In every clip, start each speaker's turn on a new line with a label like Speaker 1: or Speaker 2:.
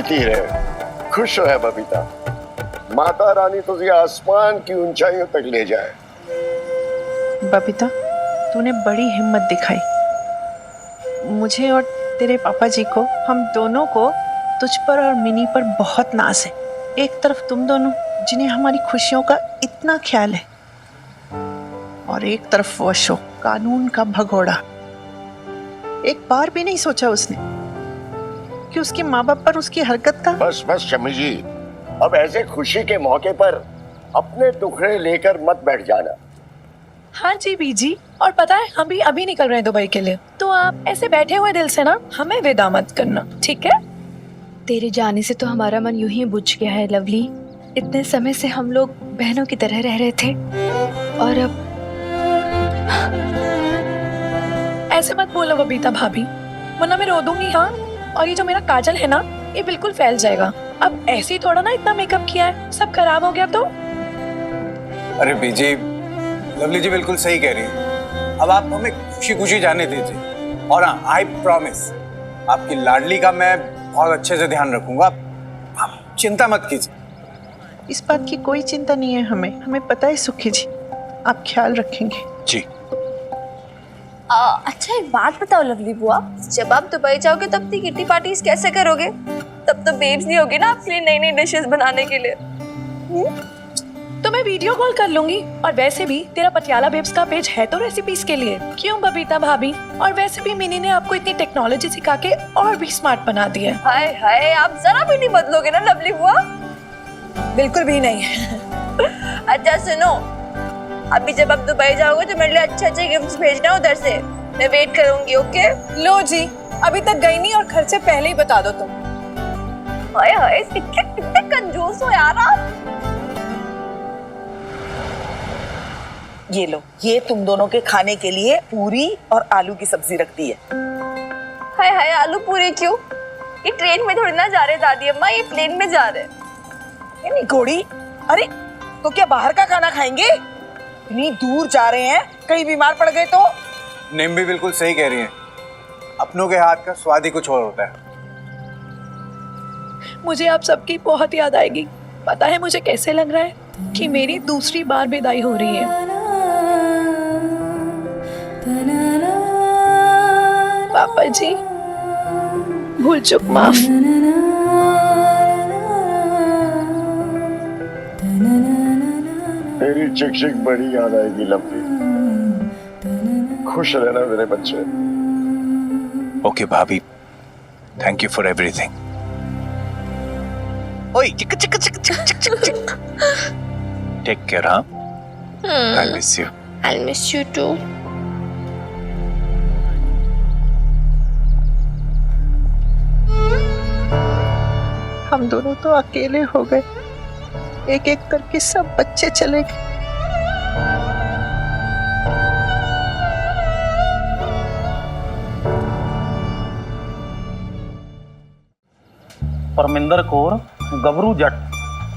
Speaker 1: जीती रहे, खुश रहे बबीता। माता रानी तुझे आसमान की ऊंचाइयों तक ले जाए।
Speaker 2: बबीता, तूने बड़ी हिम्मत दिखाई। मुझे और तेरे पापा जी को, हम दोनों को तुझ पर और मिनी पर बहुत नाज है। एक तरफ तुम दोनों जिन्हें हमारी खुशियों का इतना ख्याल है, और एक तरफ वो अशोक, कानून का भगोड़ा। एक बार भी नहीं सोचा उसने कि उसके माँ बाप पर उसकी हरकत का।
Speaker 1: बस बस शम्मी जी, अब ऐसे खुशी के मौके पर अपने टुकड़े लेकर मत बैठ जाना।
Speaker 3: हाँ जी बीजी, और पता है हम भी अभी निकल रहे हैं दुबई के लिए, तो आप ऐसे बैठे हुए दिल से ना हमें विदा मत करना, ठीक है?
Speaker 4: तेरे जाने से तो हमारा मन यूं ही बुझ गया है लवली। इतने समय से हम लोग बहनों की तरह रह रहे थे, और अब
Speaker 3: ऐसे मत बोलो बबीता भाभी, वरना मैं रो दूंगी। हाँ, और ये जो मेरा काजल है ना, ये बिल्कुल फैल जाएगा। अब ऐसे ही थोड़ा ना इतना मेकअप किया है, सब खराब हो गया तो।
Speaker 5: अरे बीजी, लवली जी बिल्कुल सही कह रही है। अब आप हमें खुशी खुशी जाने दीजिए, और हाँ, आई प्रॉमिस आपकी लाडली का मैं बहुत अच्छे से ध्यान रखूंगा। आप चिंता मत कीजिए।
Speaker 2: इस बात की कोई चिंता नहीं है हमें पता है सुखी जी, आप ख्याल रखेंगे।
Speaker 5: जी।
Speaker 6: अच्छा एक बात बताओ लवली बुआ, जब आप दुबई जाओगे तब की किट्टी पार्टीज कैसे करोगे? तब तो बेब्स नहीं होगी ना आपके लिए नई नई डिशेस बनाने के लिए।
Speaker 3: तो मैं वीडियो कॉल कर लूंगी, और वैसे भी तेरा पटियाला बेब्स का पेज है तो रेसिपीज के लिए। क्यों बबीता भाभी? और वैसे भी मिनी ने आपको इतनी टेक्नोलॉजी सिखा के और भी स्मार्ट बना दिया है।
Speaker 6: हाय हाय, आप जरा भी नहीं बदलोगे ना लवली बुआ?
Speaker 3: बिल्कुल भी नहीं।
Speaker 6: अच्छा सुनो, अभी जब आप दुबई जाओगे तो मेरे लिए अच्छे अच्छे गिफ्ट्स भेजना उधर से, मैं वेट करूंगी। ओके?
Speaker 3: लो जी, अभी तक गई नहीं और खर्चे पहले ही बता दो तुम।
Speaker 6: हाय हाय, कितने कितने कंजूस हो यार आप।
Speaker 7: ये लो, ये तुम दोनों के खाने के लिए पूरी और आलू की सब्जी रख दी है।
Speaker 6: हाय हाय, आलू पूरी क्यों? ये ट्रेन में थोड़ी ना जा रहे दादी अम्मा, ये प्लेन में जा रहे।
Speaker 7: नहीं घोड़ी, अरे तो क्या बाहर का खाना खाएंगे? इतनी दूर जा रहे हैं, कहीं बीमार पड़ गए तो?
Speaker 5: निम भी बिल्कुल सही कह रही है, अपनों के हाथ का स्वाद ही कुछ और होता है।
Speaker 3: मुझे आप सबकी बहुत याद आएगी। पता है मुझे कैसे लग रहा है कि मेरी दूसरी बार विदाई हो रही है। पापा जी, भूल चूक माफ।
Speaker 1: तेरी चिक बड़ी याद आएगी लवली। खुश रहना मेरे बच्चे।
Speaker 5: ओके भाभी, थैंक यू फॉर एवरीथिंग। ओए चिक चिक चिक चिक चिक चिक चिक। Take care. हाँ, I miss you.
Speaker 6: I'll miss you too.
Speaker 2: हम दोनों तो अकेले हो गए, एक एक करके सब बच्चे चले गए।
Speaker 8: परमिंदर कौर, गबरू जट,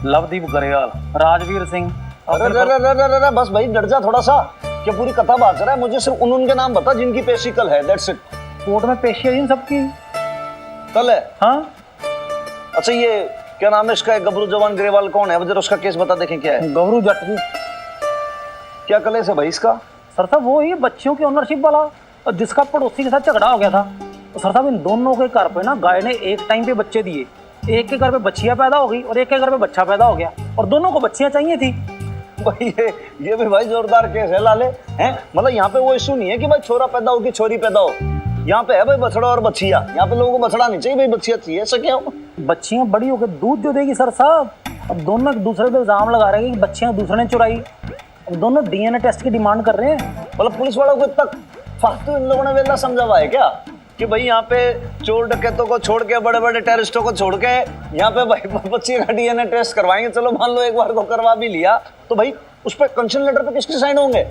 Speaker 8: लवदीप गरेवाल, राजवीर सिंह।
Speaker 9: अरे बस भाई डर जा थोड़ा सा, क्या पूरी कथा बात रहा है? मुझे सिर्फ उनके नाम बता जिनकी पेशी कल है, दैट्स इट।
Speaker 8: कोर्ट में पेशी है इन सबकी।
Speaker 9: कल है?
Speaker 8: हाँ।
Speaker 9: अच्छा ये क्या नाम है इसका, गबरू जवान ग्रेवाल कौन है? जरा उसका केस बता देखें क्या है।
Speaker 8: गबरू जट जी।
Speaker 9: क्या कलेस है भाई इसका?
Speaker 8: सर साहब वो ही बच्चियों की ओनरशिप वाला, और जिसका पड़ोसी के साथ झगड़ा हो गया था। तो सर साहब इन दोनों के घर पे ना गाय ने एक टाइम पे बच्चे दिए। एक के घर पे बच्चियां पैदा हो गई और एक के घर पे बच्चा पैदा हो गया, और दोनों को बच्चियां चाहिए थी।
Speaker 9: भाई ये भी भाई जोरदार केस है लाले हैं। मतलब यहाँ पे वो इशू नहीं है कि भाई छोरा पैदा हो कि छोरी पैदा हो, यहाँ पे है भाई बछड़ा और बच्चिया। यहाँ पे लोगों को बछड़ा नहीं चाहिए भाई, बच्चिया चाहिए। ऐसा क्या हो?
Speaker 8: बच्चियां बड़ी होकर दूध जो देगी सर साहब। अब दोनों एक दूसरे पे इल्जाम लगा रहे हैं कि बच्चियां दूसरे ने चुराई। अब दोनों डीएनए टेस्ट की डिमांड कर रहे हैं।
Speaker 9: मतलब पुलिस वालों को तक फालतू इन लोगों ने वेला समझा हुआ है क्या कि भाई यहाँ पे चोर डकैतों को छोड़ के, बड़े बड़े टेररिस्टों को छोड़ के यहाँ पे भाई बच्ची का डीएनए टेस्ट करवाएंगे। चलो मान लो एक बार को करवा भी लिया तो भाई उस पर कंसेंट लेटर पे किसके साइन होंगे?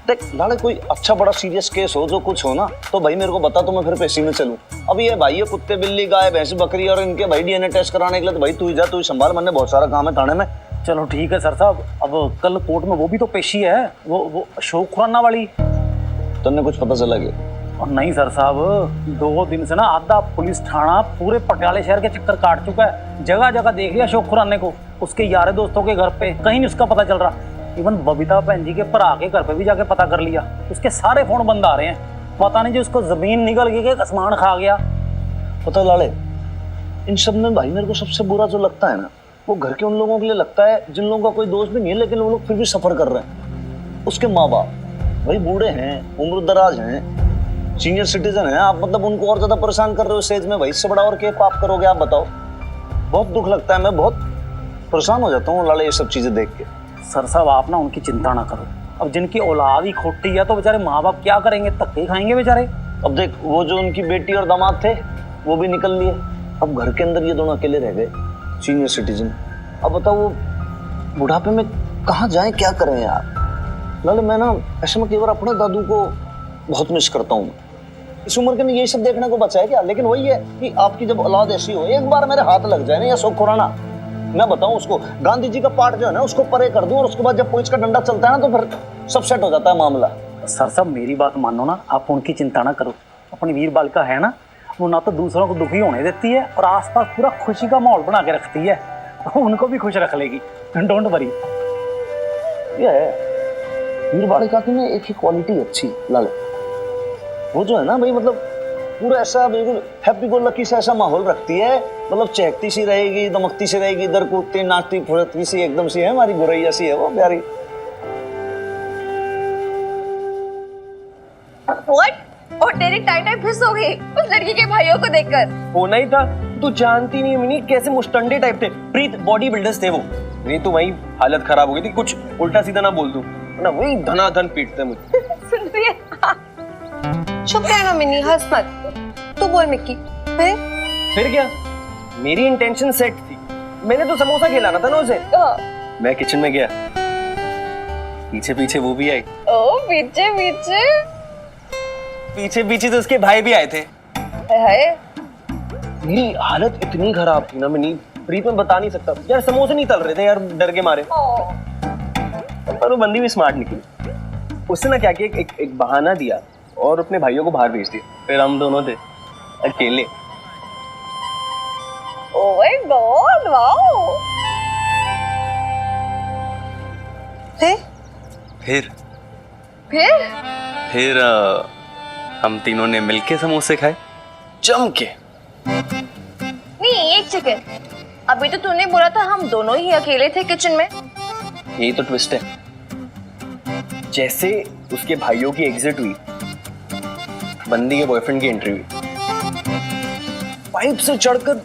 Speaker 9: देख लाले, कोई अच्छा बड़ा सीरियस केस हो जो कुछ हो ना तो भाई मेरे को बता, तो मैं फिर पेशी में चलूं। अब ये भाई ये कुत्ते बिल्ली गाय भैंस बकरी और इनके भाई डीएनए टेस्ट कराने के लिए तो भाई तू ही जा, तू ही संभाल, मैंने बहुत सारा काम है थाने में।
Speaker 8: चलो ठीक है सर साहब। अब कल कोर्ट में वो भी तो पेशी है, वो अशोक खुराना वाली।
Speaker 9: तुमने कुछ पता चला कि
Speaker 8: और नहीं सर साहब, 2 दिन से ना आधा पुलिस थाना पूरे पटियाले शहर के चक्कर काट चुका है, जगह जगह देख लिया अशोक खुराने को, उसके यारे दोस्तों के घर पे कहीं नहीं उसका पता चल रहा। इवन बबीता बहन जी के भरा के घर पे भी जाके पता कर लिया, उसके सारे फोन बंद आ रहे हैं। पता नहीं जो उसको जमीन निकल गई कि आसमान खा गया।
Speaker 9: पता लाले, इन सब में भाई मेरे को सबसे बुरा जो लगता है ना, वो घर के उन लोगों के लिए लगता है जिन लोगों का कोई दोस्त भी नहीं है, लेकिन वो लोग फिर भी सफर कर रहे हैं। उसके माँ बाप भाई बूढ़े हैं, उम्र दराज हैं, सीनियर सिटीजन हैं, आप मतलब उनको और ज्यादा परेशान कर रहे हो सेज में। भाई इससे बड़ा और क्या पाप करोगे आप बताओ। बहुत दुख लगता है, मैं बहुत परेशान हो जाता हूँ लाले ये सब चीजें देख के।
Speaker 8: सर साहब आप ना उनकी चिंता ना करो, अब जिनकी औलाद ही खोटी है तो बेचारे माँ बाप क्या करेंगे, धक्के खाएंगे बेचारे।
Speaker 9: अब देख, वो जो उनकी बेटी और दामाद थे वो भी निकल लिए, अब घर के अंदर ये दोनों अकेले रह गए, सीनियर सिटीजन। अब बताओ वो बुढ़ापे में कहाँ जाएं, क्या करें यार। लाले मैं ना ऐसे में कई बार अपने दादू को बहुत मिस करता हूँ। इस उम्र के में यही सब देखने को बचा है क्या? लेकिन वही है कि आपकी जब औलाद ऐसी हो, एक बार मेरे हाथ लग जाए ना या अशोक खुराना, मैं बताऊं उसको गांधी जी का पाठ जो है ना उसको परे कर दूं, और उसके बाद जब पुलिस का डंडा चलता है ना तो फिर सब सेट हो जाता है मामला।
Speaker 8: सर साहब मेरी बात मानो ना, आप उनकी चिंता ना करो। अपनी वीर बालिका है ना, वो ना तो दूसरों को दुखी होने देती है और आसपास पूरा खुशी का माहौल बना के रखती है, उनको भी खुश रख लेगी, डोंट वरी।
Speaker 9: ये है वीर बालिका की में एक ही क्वालिटी अच्छी लाले, वो जो है ना भाई मतलब पूरा ऐसा बिल्कुल हैप्पी गो लकी सा ऐसा माहौल रखती है, मतलब चहकती सी रहेगी, दमकती सी रहेगी, इधर कूदती नाचती फुर्ती सी एकदम सी है, हमारी गुरैया सी है वो प्यारी।
Speaker 6: What? और तेरी टाई टाई फिस हो गई उस लड़की के भाइयों को देखकर।
Speaker 10: होना ही था, तू जानती नहीं मिनी कैसे मुस्टंडे टाइप थे, प्रीत बॉडी बिल्डर्स थे वो। नहीं तो वही हालत खराब हो गई थी, कुछ उल्टा सीधा ना बोल दूं ना, वही धनाधन पीटते मुझे।
Speaker 6: सुन रही है? चुप रहना मिनी, हंस मत। तू बोल मिक्की।
Speaker 10: फिर क्या, मेरी इंटेंशन सेट थी, मैंने तो समोसा खिलाना था ना उसे। मैं किचन में गया, पीछे पीछे वो भी आई।
Speaker 6: ओ पीछे पीछे
Speaker 10: पीछे पीछे तो उसके भाई भी आए थे।
Speaker 6: हाय
Speaker 10: मेरी हालत इतनी खराब थी ना मिनी, प्रीत में बता नहीं सकता यार, समोसे नहीं तल रहे थे यार डर के मारे। पर वो बंदी भी स्मार्ट निकली, उसने ना क्या किया, एक बहाना दिया और अपने भाइयों को बाहर भेज दिया, फिर हम दोनों थे अकेले।
Speaker 6: Oh my God, wow.
Speaker 10: फिर
Speaker 6: फिर
Speaker 10: हम तीनों ने मिलके समोसे खाए जम के।
Speaker 6: नहीं एक सेकंड, अभी तो तूने बोला था हम दोनों ही अकेले थे किचन में।
Speaker 10: यही तो ट्विस्ट है, जैसे उसके भाइयों की एग्जिट हुई, बंदी के बॉयफ्रेंड की एंट्री हुई, पाइप से चढ़कर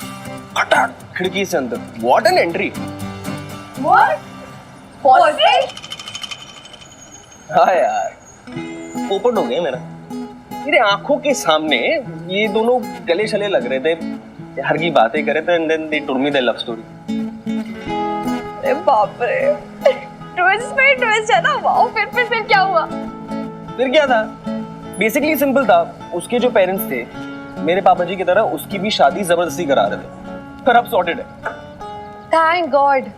Speaker 10: फटाक खिड़की से अंदर। What an entry.
Speaker 6: What? Boyfriend?
Speaker 10: हाँ यार, ओपन हो गया मेरा, मेरे आंखों के सामने ये दोनों गले शले लग रहे थे, प्यार की बातें करे थे, and then they told me the love story.
Speaker 6: अरे बाप रे, ट्विस्ट पे ट्विस्ट है ना। वाओ, फिर क्या हुआ?
Speaker 10: फिर क्या था, बेसिकली सिंपल था, उसके जो पेरेंट्स थे मेरे पापा जी की तरह उसकी भी शादी जबरदस्ती करा रहे थे, पर अब सॉर्टेड है।
Speaker 6: Thank God.